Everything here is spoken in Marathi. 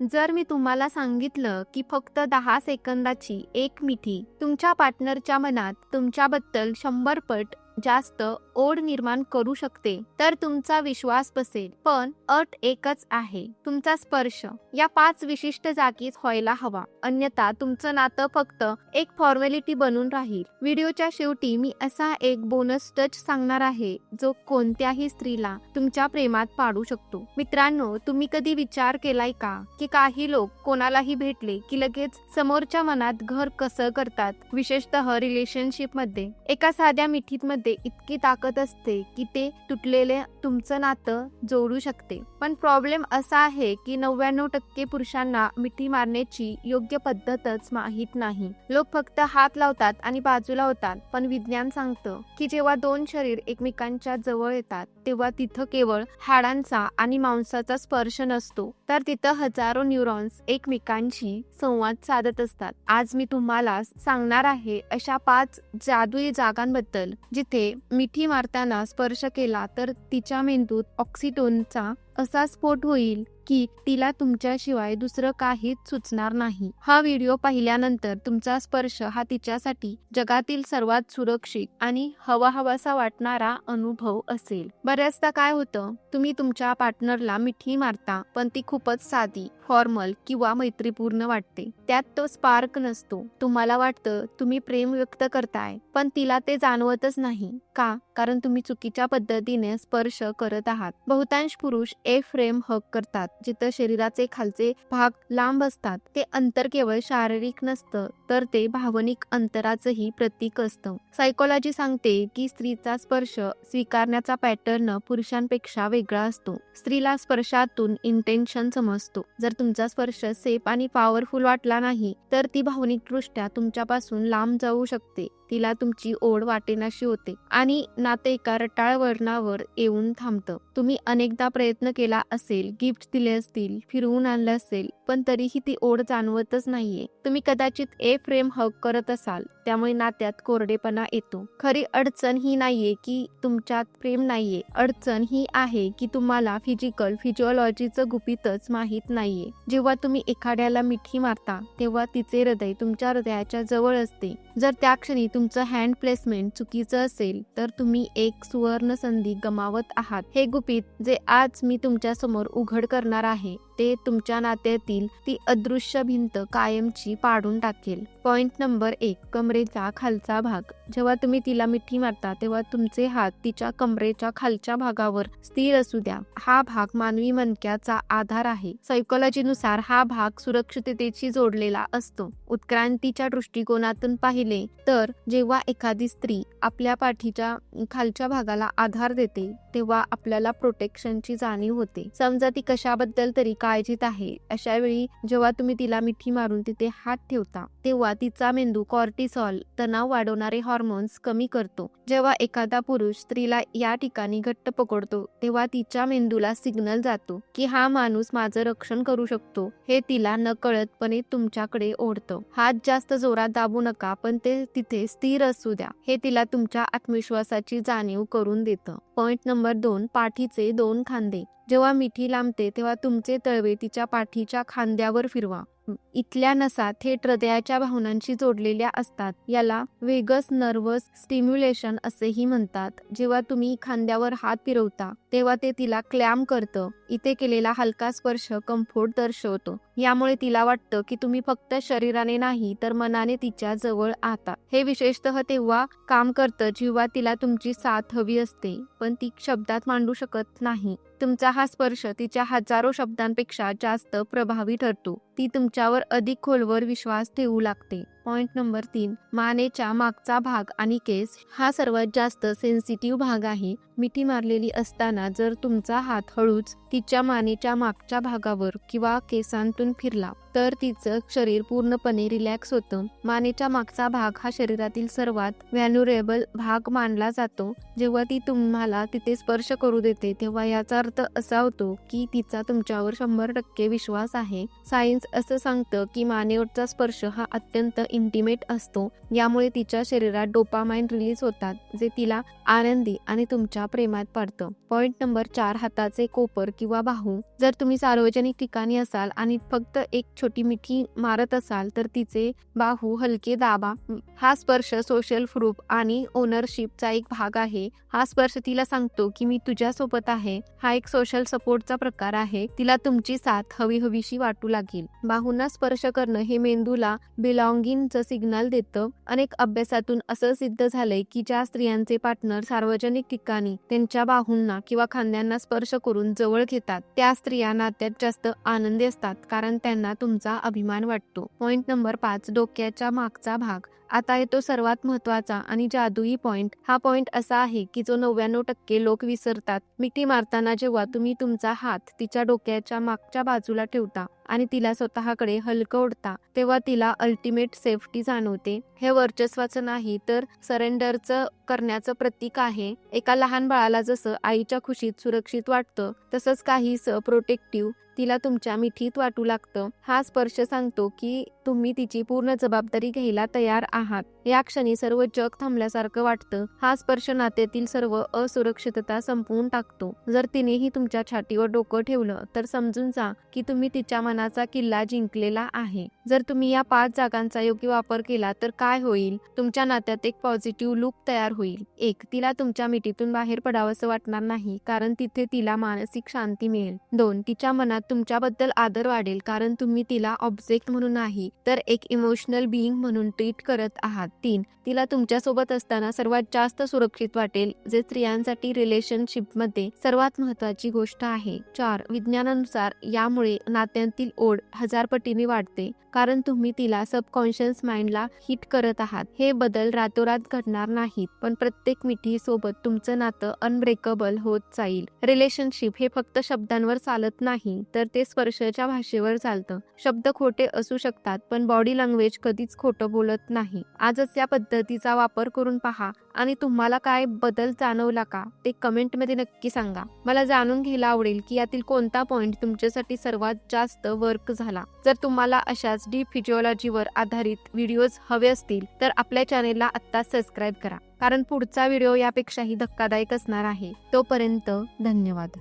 जर मी तुम्हाला सांगितलं की फक्त 10 सेकंदाची एक मिठी तुमच्या पार्टनरच्या मनात तुमच्याबद्दल 100 पट जास्त ओढ निर्माण करू शकते, तर तुमचा विश्वास बसेल. पण अट एकच आहे, तुमचा स्पर्श या 5 विशिष्ट जागीच व्हायला हवा, अन्यथा तुमचं नातं फक्त एक फॉर्मॅलिटी बनून राहील. व्हिडिओच्या शेवटी मी असा एक बोनस टच सांगणार आहे जो कोणत्याही स्त्रीला तुमच्या प्रेमात पाडू शकतो. मित्रांनो, तुम्ही कधी विचार केलाय का की काही लोक कोणालाही भेटले की लगेच समोरच्या मनात घर कसं करतात, विशेषतः रिलेशनशिप मध्ये. एका साध्या मिठीत इतकी ताकद असते की ते तुटलेले तुमचं नातं जोडू शकते. पण प्रॉब्लेम असा आहे की 99% पुरुषांना मिठी मारण्याची योग्य पद्धतच माहित नाही. लोक फक्त हात लावतात आणि बाजूला होतात. पण विज्ञान सांगतं की जेव्हा दोन शरीर एकमेकांच्या जवळ येतात तेव्हा तिथं केवळ हाडांचा आणि मांसाचा स्पर्श नसतो, तर तिथं हजारो न्यूरॉन्स एकमेकांशी संवाद साधत असतात. आज मी तुम्हाला सांगणार आहे अशा 5 जादुई जागांबद्दल जिथे मिठी मारताना स्पर्श केला तर तिच्या मेंदूत ऑक्सिटोनचा असा स्फोट होईल की तिला तुमच्याशिवाय दुसरं काहीच सुचणार नाही. हा व्हिडिओ पाहिल्यानंतर तुमचा स्पर्श हा तिच्यासाठी जगातील सर्वात सुरक्षित आणि हवाहवासा वाटणारा अनुभव असेल. बऱ्याचदा काय होतं, तुम्ही तुमच्या पार्टनरला मिठी मारता पण ती खूपच साधी, फॉर्मल किंवा मैत्रीपूर्ण वाटते. त्यात तो स्पार्क नसतो. तुम्हाला वाटतं तुम्ही प्रेम व्यक्त करताय, पण तिला ते जाणवतच नाही. का? कारण तुम्ही चुकीच्या पद्धतीने स्पर्श करत आहात. बहुतांश पुरुष ए फ्रेम हग करतात, जिथं शरीराचे खालचे भाग लांब असतात. ते अंतर केवळ शारीरिक नसतं, तर ते भावनिक अंतराचंही प्रतीक असतं. सायकोलॉजी सांगते की स्त्रीचा स्पर्श स्वीकारण्याचा पॅटर्न पुरुषांपेक्षा वेगळा असतो. स्त्रीला स्पर्शातून इंटेन्शन समजतो. जर तुमचा स्पर्श सेफ आणि पॉवरफुल वाटला नाही तर ती भावनिकदृष्ट्या तुमच्यापासून लांब जाऊ शकते. तिला तुमची ओढ वाटेनाशी होते आणि नाते एका रटाळ वळणावर येऊन थांबतं. तुम्ही अनेकदा प्रयत्न केला असेल, गिफ्ट दिले असतील, फिरवून आणलं असेल, पण तरीही ती ओढ जाणवतच नाहीये. तुम्ही कदाचित ए फ्रेम हग करत असाल, त्यामुळे नात्यात कोरडेपणा येतो. खरी अडचण ही नाहीये की तुमच्यात प्रेम नाहीये, अडचण ही आहे की तुम्हाला फिजिओलॉजीचं गुपितच माहित नाहीये. जेव्हा तुम्ही एखाद्याला मिठी मारता तेव्हा तिचे हृदय तुमच्या हृदयाच्या जवळ असते. जर त्या क्षणी तुमचं हँड प्लेसमेंट चुकीचं असेल तर तुम्ही एक सुवर्ण संधी गमावत आहात. हे गुपित जे आज मी तुमच्या समोर उघड करणार आहे ते तुमच्या नात्यातील ती अदृश्य भिंत कायमची पाडून टाकेल. पॉइंट नंबर 1, कमरेचा खालचा भाग. जेव्हा तुम्ही तिला मिठी मारता तेव्हा तुमचे हात तिच्या कमरेच्या खालच्या भागावर स्थिर असू द्या. हा भाग मानवी मणक्याचा आधार आहे. सायकोलॉजीनुसार हा भाग सुरक्षिततेशी जोडलेला असतो. उत्क्रांतीच्या दृष्टिकोनातून पाहिले तर जेव्हा एखादी स्त्री आपल्या पाठीच्या खालच्या भागाला आधार देते तेव्हा आपल्याला प्रोटेक्शनची जाणीव होते. समजा ती कशाबद्दल तरी काळजीत आहे. अशा वेळी जेव्हा तुम्ही तिला मिठी मारून तिथे हात ठेवता तेव्हा तिचा मेंदू कॉर्टिसॉल, तणाव वाढवणारे हॉर्मोन्स कमी करतो. जेव्हा एखादा पुरुष स्त्रीला या ठिकाणी घट्ट पकडतो तेव्हा तिच्या मेंदूला सिग्नल जातो की हा माणूस माझं रक्षण करू शकतो. हे तिला नकळतपणे तुमच्याकडे ओढतं. हात जास्त जोरात दाबू नका, पण ते तिथे स्थिर असू द्या. हे तिला तुमच्या आत्मविश्वासाची जाणीव करून देतं. पॉइंट नंबर 2, पाठीचे 2 खांदे. जेव्हा मिठी लांबते तेव्हा तुमचे तळवे तिच्या पाठीच्या खांद्यावर फिरवा. इथल्या नसा थेट हृदयाच्या भावनांशी जोडलेल्या असतात. याला वेगस नर्वस स्टिम्युलेशन असेही म्हणतात. जेव्हा तुम्ही खांद्यावर हात फिरवता तेव्हा ते तिला क्लॅम्प करतं. इथे केलेला हलका स्पर्श कम्फर्ट दर्शवतो. यामुळे तिला वाटतं की तुम्ही फक्त शरीराने नाही तर मनाने तिच्या जवळ आहात. हे विशेषतः तेव्हा काम करतं जेव्हा तिला तुमची साथ हवी असते पण ती शब्दात मांडू शकत नाही. तुमचा हा स्पर्श तिच्या हजारो शब्दांपेक्षा जास्त प्रभावी ठरतो. ती तुमच्यावर अधिक खोलवर विश्वास ठेवू लागते. पॉइंट नंबर 3, मानेच्या मागचा भाग आणि केस. हा सर्वात जास्त सेन्सिटिव्ह भाग आहे. मिठी मारलेली असताना जर तुमचा हात हळूच तिच्या मानेच्या मागच्या भागावर किंवा केसांतून फिरला तर तिचं शरीर पूर्णपणे रिलॅक्स होतं. मानेच्या मागचा भाग हा शरीरातील सर्वात व्हॅल्युरेबल भाग मानला जातो. जेव्हा ती तुम्हाला तिथे स्पर्श करू देते तेव्हा याचा अर्थ असा होतो की तिचा तुमच्यावर 100% विश्वास आहे. सायन्स असं सांगतं की मानेवरचा स्पर्श हा अत्यंत इंटिमेट असतो. यामुळे तिच्या शरीरात डोपामाइन रिलीज होतात जे तिला आनंदी आणि तुमच्या प्रेमात पाडतं. पॉइंट नंबर 4, हाताचे कोपर किंवा बाहू. जर तुम्ही सार्वजनिक ठिकाणी असाल आणि फक्त एक छोटी मिठी मारत असाल तर तिचे बाहू हलके दाबा. हा स्पर्श सोशल प्रूफ आणि ओनरशिपचा एक भाग आहे. हा स्पर्श तिला सांगतो की मी तुझ्यासोबत आहे. हा एक सोशल सपोर्टचा प्रकार आहे. तिला तुमची साथ हवीशी वाटू लागेल. बाहूंना स्पर्श करणं हे मेंदूला बिलॉंगिंगचं सिग्नल देतं. अनेक अभ्यासातून असं सिद्ध झालंय की ज्या स्त्रियांचे पार्टनर सार्वजनिक ठिकाणी त्यांच्या बाहूंना किंवा खांद्यांना स्पर्श करून जवळ घेतात त्या स्त्रिया नात्यात जास्त आनंदी असतात कारण त्यांना तुमचा अभिमान वाटतो. पॉइंट नंबर 5, डोक्याच्या मागचा भाग. आता येतो सर्वात महत्वाचा आणि जादुई पॉइंट. हा पॉइंट असा आहे की जो 99% लोक विसरतात. मिठी मारताना जेव्हा तुम्ही तुमचा हात तिच्या डोक्याच्या मागच्या बाजूला ठेवता आणि तिला स्वतःकडे हलकं ओढता तेव्हा तिला अल्टिमेट सेफ्टी जाणवते. हे वर्चस्वाचं नाही तर सरेंडरचं करण्याचं प्रतीक आहे. एका लहान बाळाला जसं आईच्या खुशीत सुरक्षित वाटतं तसंच काहीसं प्रोटेक्टिव्ह तिला तुमच्या मिठीत वाटू लागतं. हा स्पर्श सांगतो की तुम्ही तिची पूर्ण जबाबदारी घ्यायला तयार आहात. या क्षणी सर्व जग थांबल्यासारखं वाटतं. हा स्पर्श नात्यातील सर्व असुरक्षितता संपवून टाकतो. जर तिनेही तुमच्या छातीवर डोकं ठेवलं तर समजून जा की तुम्ही तिच्या मनाचा किल्ला जिंकलेला आहे. जर तुम्ही या 5 जागांचा योग्य वापर केला तर काय होईल? तुमच्या नात्यात एक पॉझिटिव्ह लूप तयार होईल. 1, तिला तुमच्या मिठीतून बाहेर पडावंसं वाटणार नाही कारण तिथे तिला मानसिक शांती मिळेल. 2, तिच्या मनात तुमच्याबद्दल आदर वाढेल कारण तुम्ही तिला ऑब्जेक्ट म्हणून नाही तर एक इमोशनल बीइंग म्हणून ट्रीट करत आहात. 3, तिला तुमच्यासोबत असताना सर्वात जास्त सुरक्षित वाटेल जे स्त्रियांसाठी रिलेशनशिपमध्ये सर्वात महत्वाची गोष्ट आहे. 4, विज्ञानानुसार यामुळे नात्यांतील ओढ 1000 पटीने वाढते कारण तुम्ही तिला सबकॉन्शियस माइंडला हिट करत आहात. हे बदल रातोरात घडणार नाहीत पण प्रत्येक मिठी सोबत तुमचं नातं अनब्रेकेबल होत जाईल. रिलेशनशिप हे फक्त शब्दांवर चालत नाही तर ते स्पर्शाच्या भाषेवर चालतं. शब्द खोटे असू शकतात पण बॉडी लँग्वेज कधीच खोटं बोलत नाही. आजच या पद्धतीचा वापर करून पहा आणि तुम्हाला काय बदल जाणवला का ते कमेंटमध्ये नक्की सांगा. मला जाणून घ्यायला आवडेल की यातील कोणता पॉइंट तुमच्यासाठी सर्वात जास्त वर्क झाला. जर तुम्हाला अशाच डीप फिजिओलॉजीवर आधारित व्हिडिओज हवे असतील तर आपल्या चॅनेलला आत्ताच सबस्क्राईब करा कारण पुढचा व्हिडिओ यापेक्षाही धक्कादायक असणार आहे. तोपर्यंत धन्यवाद.